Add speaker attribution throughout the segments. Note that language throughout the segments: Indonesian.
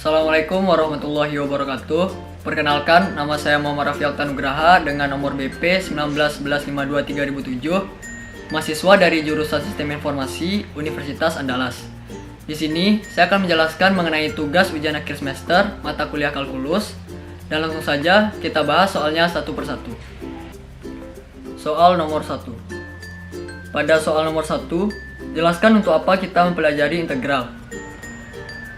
Speaker 1: Assalamualaikum warahmatullahi wabarakatuh. Perkenalkan, nama saya Muhammad Raffi Nugraha dengan nomor BP 1911523007, mahasiswa dari jurusan Sistem Informasi Universitas Andalas. Di sini, saya akan menjelaskan mengenai tugas ujian akhir semester mata kuliah kalkulus, dan langsung saja kita bahas soalnya satu persatu. Soal nomor 1. Pada soal nomor 1, jelaskan untuk apa kita mempelajari integral.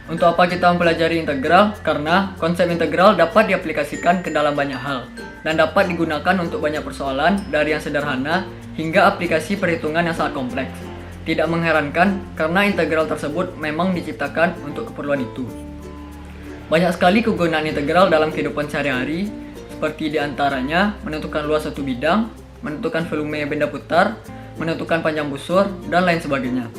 Speaker 1: Untuk apa kita mempelajari integral? Karena konsep integral dapat diaplikasikan ke dalam banyak hal dan dapat digunakan untuk banyak persoalan dari yang sederhana hingga aplikasi perhitungan yang sangat kompleks. Tidak mengherankan karena integral tersebut memang diciptakan untuk keperluan itu. Banyak sekali kegunaan integral dalam kehidupan sehari-hari, seperti diantaranya menentukan luas suatu bidang, menentukan volume benda putar, menentukan panjang busur, dan lain sebagainya.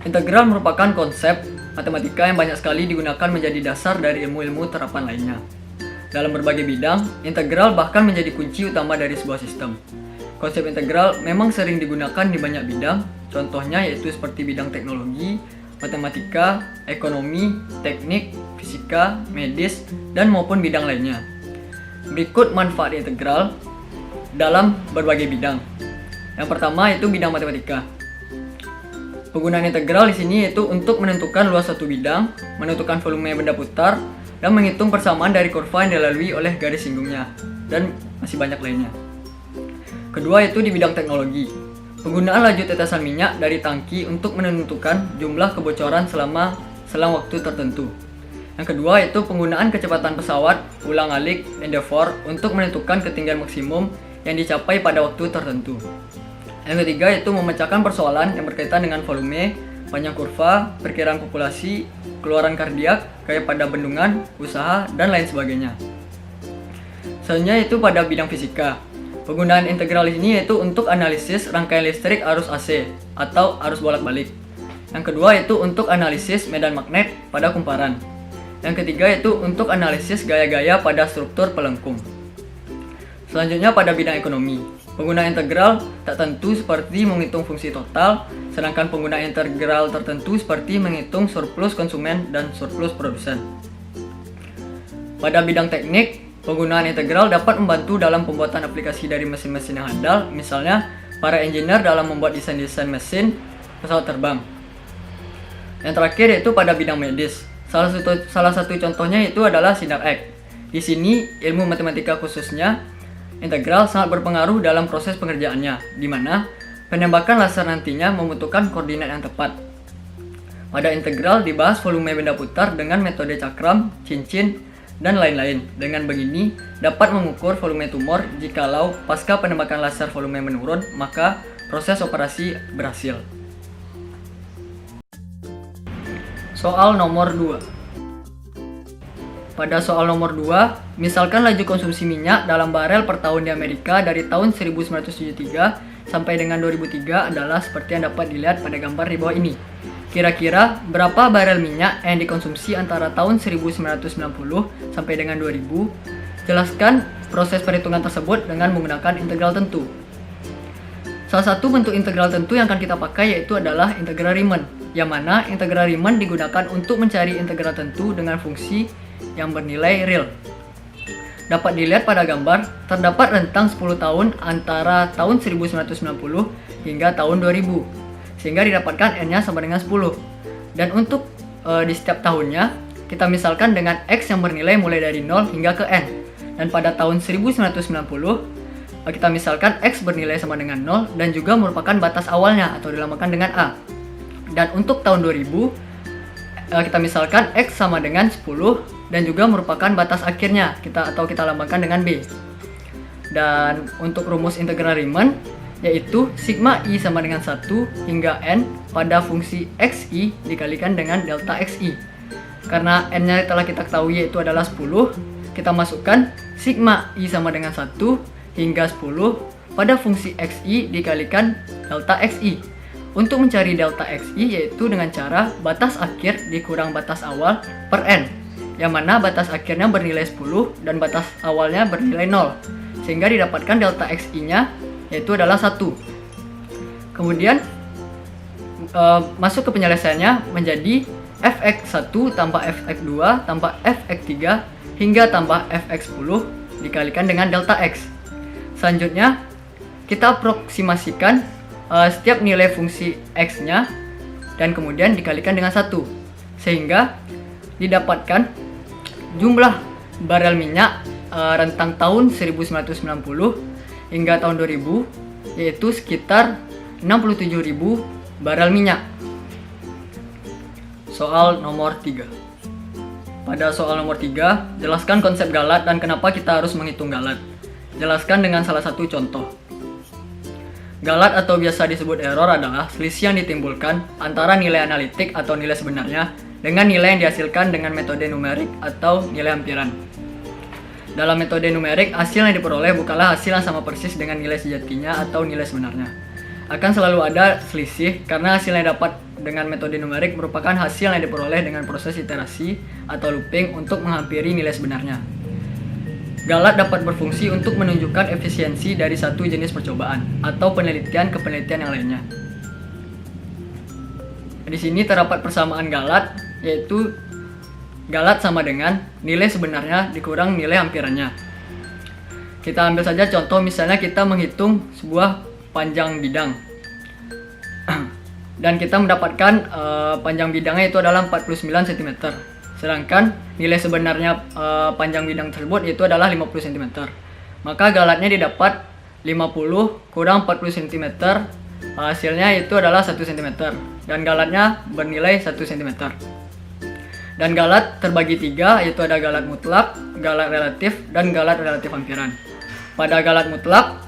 Speaker 1: Integral merupakan konsep matematika yang banyak sekali digunakan menjadi dasar dari ilmu-ilmu terapan lainnya. Dalam berbagai bidang, integral bahkan menjadi kunci utama dari sebuah sistem. Konsep integral memang sering digunakan di banyak bidang, contohnya yaitu seperti bidang teknologi, matematika, ekonomi, teknik, fisika, medis, dan maupun bidang lainnya. Berikut manfaat integral dalam berbagai bidang. Yang pertama yaitu bidang matematika. Penggunaan integral di sini yaitu untuk menentukan luas satu bidang, menentukan volume benda putar, dan menghitung persamaan dari kurva yang dilalui oleh garis singgungnya, dan masih banyak lainnya. Kedua yaitu di bidang teknologi. Penggunaan laju tetesan minyak dari tangki untuk menentukan jumlah kebocoran selama selang waktu tertentu. Yang kedua yaitu penggunaan kecepatan pesawat ulang-alik Endeavour untuk menentukan ketinggian maksimum yang dicapai pada waktu tertentu. Yang ketiga yaitu memecahkan persoalan yang berkaitan dengan volume, panjang kurva, perkiraan populasi, keluaran kardiak, gaya pada bendungan, usaha, dan lain sebagainya. Selanjutnya yaitu pada bidang fisika. Penggunaan integral ini yaitu untuk analisis rangkaian listrik arus AC atau arus bolak-balik. Yang kedua yaitu untuk analisis medan magnet pada kumparan. Yang ketiga yaitu untuk analisis gaya-gaya pada struktur pelengkung. Selanjutnya pada bidang ekonomi. Penggunaan integral tak tentu seperti menghitung fungsi total, sedangkan penggunaan integral tertentu seperti menghitung surplus konsumen dan surplus produsen. Pada bidang teknik, penggunaan integral dapat membantu dalam pembuatan aplikasi dari mesin-mesin yang handal, misalnya para engineer dalam membuat desain-desain mesin pesawat terbang. Yang terakhir yaitu pada bidang medis. Salah satu contohnya itu adalah sinar X. Di sini, ilmu matematika khususnya integral sangat berpengaruh dalam proses pengerjaannya, di mana penembakan laser nantinya membutuhkan koordinat yang tepat. Pada integral dibahas volume benda putar dengan metode cakram, cincin, dan lain-lain. Dengan begini, dapat mengukur volume tumor jikalau pasca penembakan laser volume menurun, maka proses operasi berhasil. Soal nomor 2. Pada soal nomor 2, misalkan laju konsumsi minyak dalam barel per tahun di Amerika dari tahun 1973 sampai dengan 2003 adalah seperti yang dapat dilihat pada gambar di bawah ini. Kira-kira berapa barel minyak yang dikonsumsi antara tahun 1990 sampai dengan 2000? Jelaskan proses perhitungan tersebut dengan menggunakan integral tentu. Salah satu bentuk integral tentu yang akan kita pakai yaitu adalah integral Riemann, yang mana integral Riemann digunakan untuk mencari integral tentu dengan fungsi yang bernilai real. Dapat dilihat pada gambar, terdapat rentang 10 tahun antara tahun 1990 hingga tahun 2000, sehingga didapatkan N-nya sama dengan 10. Dan untuk di setiap tahunnya, kita misalkan dengan X yang bernilai mulai dari 0 hingga ke N. Dan pada tahun 1990, kita misalkan X bernilai sama dengan 0 dan juga merupakan batas awalnya atau dinamakan dengan A. Dan untuk tahun 2000, kita misalkan X sama dengan 10 dan juga merupakan batas akhirnya kita lambangkan dengan B. Dan untuk rumus integral Riemann yaitu sigma I sama dengan 1 hingga N pada fungsi XI dikalikan dengan delta XI. Karena N-nya telah kita ketahui yaitu adalah 10, kita masukkan sigma I sama dengan 1 hingga 10 pada fungsi XI dikalikan delta XI. Untuk mencari delta XI yaitu dengan cara batas akhir dikurang batas awal per N, yang mana batas akhirnya bernilai 10 dan batas awalnya bernilai 0, sehingga didapatkan delta XI-nya yaitu adalah 1. Kemudian masuk ke penyelesaiannya menjadi fx1 tambah fx2 tambah fx3 hingga tambah fx10 dikalikan dengan delta x. Selanjutnya, kita aproksimasikan setiap nilai fungsi x-nya dan kemudian dikalikan dengan 1, sehingga didapatkan jumlah barel minyak rentang tahun 1990 hingga tahun 2000, yaitu sekitar 67.000 barel minyak. Soal nomor 3. Pada soal nomor 3, jelaskan konsep galat dan kenapa kita harus menghitung galat. Jelaskan dengan salah satu contoh. Galat atau biasa disebut error adalah selisih yang ditimbulkan antara nilai analitik atau nilai sebenarnya dengan nilai yang dihasilkan dengan metode numerik atau nilai ampiran. Dalam metode numerik, hasil yang diperoleh bukanlah hasil yang sama persis dengan nilai sejatinya atau nilai sebenarnya. Akan selalu ada selisih karena hasil yang dapat dengan metode numerik merupakan hasil yang diperoleh dengan proses iterasi atau looping untuk menghampiri nilai sebenarnya. Galat dapat berfungsi untuk menunjukkan efisiensi dari satu jenis percobaan atau penelitian ke penelitian yang lainnya. Di sini terdapat persamaan galat, yaitu galat sama dengan nilai sebenarnya dikurang nilai ampirannya. Kita ambil saja contoh, misalnya kita menghitung sebuah panjang bidang dan kita mendapatkan panjang bidangnya itu adalah 49 cm, sedangkan nilai sebenarnya panjang bidang tersebut itu adalah 50 cm. Maka galatnya didapat 50 kurang 40 cm, hasilnya itu adalah 1 cm, dan galatnya bernilai 1 cm. Dan galat terbagi 3, yaitu ada galat mutlak, galat relatif, dan galat relatif ampiran. Pada galat mutlak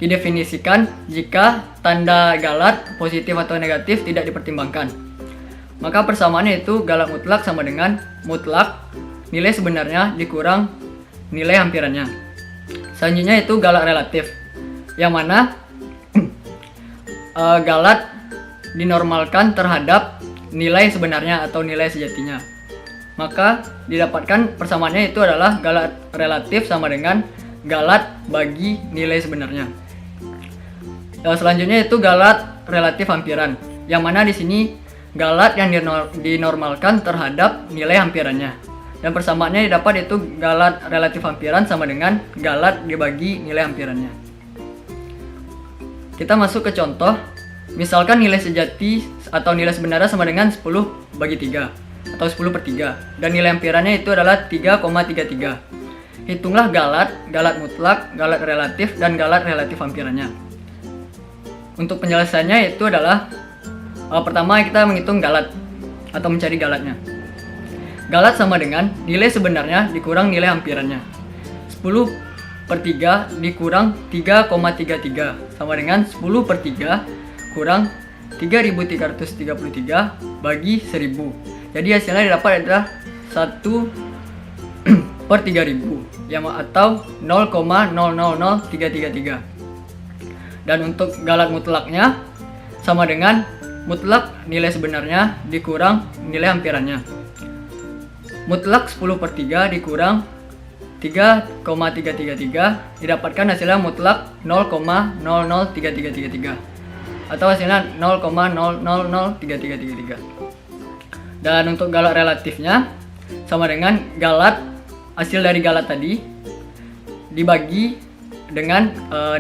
Speaker 1: didefinisikan jika tanda galat positif atau negatif tidak dipertimbangkan. Maka persamaannya itu galat mutlak sama dengan mutlak nilai sebenarnya dikurang nilai ampirannya. Selanjutnya itu galat relatif, yang mana galat dinormalkan terhadap nilai sebenarnya atau nilai sejatinya. Maka didapatkan persamaannya itu adalah galat relatif sama dengan galat bagi nilai sebenarnya. Selanjutnya itu galat relatif ampiran, yang mana di sini galat yang dinormalkan terhadap nilai ampirannya. Dan persamaannya didapat itu galat relatif ampiran sama dengan galat dibagi nilai ampirannya. Kita masuk ke contoh. Misalkan nilai sejati atau nilai sebenarnya sama dengan 10 bagi 3 atau 10 per 3, dan nilai ampirannya itu adalah 3,33. Hitunglah galat, galat mutlak, galat relatif, dan galat relatif ampirannya. Untuk penjelasannya itu adalah pertama kita menghitung galat atau mencari galatnya. Galat sama dengan nilai sebenarnya dikurang nilai ampirannya. 10 per 3 dikurang 3,33 sama dengan 10 per 3 kurang 3.333 bagi 1000. Jadi hasilnya didapat adalah 1 per 3000 yang atau 0,000333. Dan untuk galat mutlaknya sama dengan mutlak nilai sebenarnya dikurang nilai ampirannya. Mutlak 10 per 3 dikurang 3,333 didapatkan hasilnya mutlak 0,003333 atau hasilnya 0,000333. Dan untuk galat relatifnya sama dengan galat hasil dari galat tadi dibagi dengan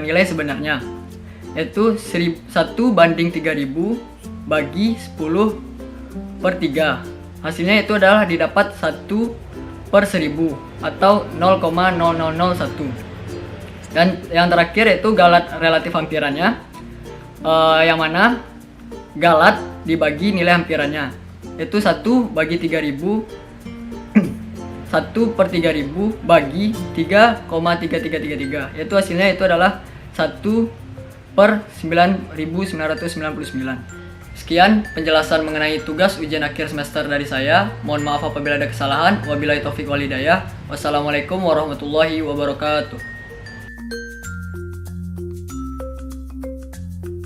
Speaker 1: nilai sebenarnya, yaitu 1 banding 3000 bagi 10 per 3. Hasilnya itu adalah didapat 1 per 1000 atau 0,0001. Dan yang terakhir yaitu galat relatif ampirannya, yang mana galat dibagi nilai ampirannya, yaitu 1 bagi 3000 1 per 3000 bagi 3,3333, yaitu hasilnya itu adalah 1 per 9999. Sekian penjelasan mengenai tugas ujian akhir semester dari saya. Mohon maaf apabila ada kesalahan. Wabillahi taufiq wal hidayah. Wassalamualaikum warahmatullahi wabarakatuh.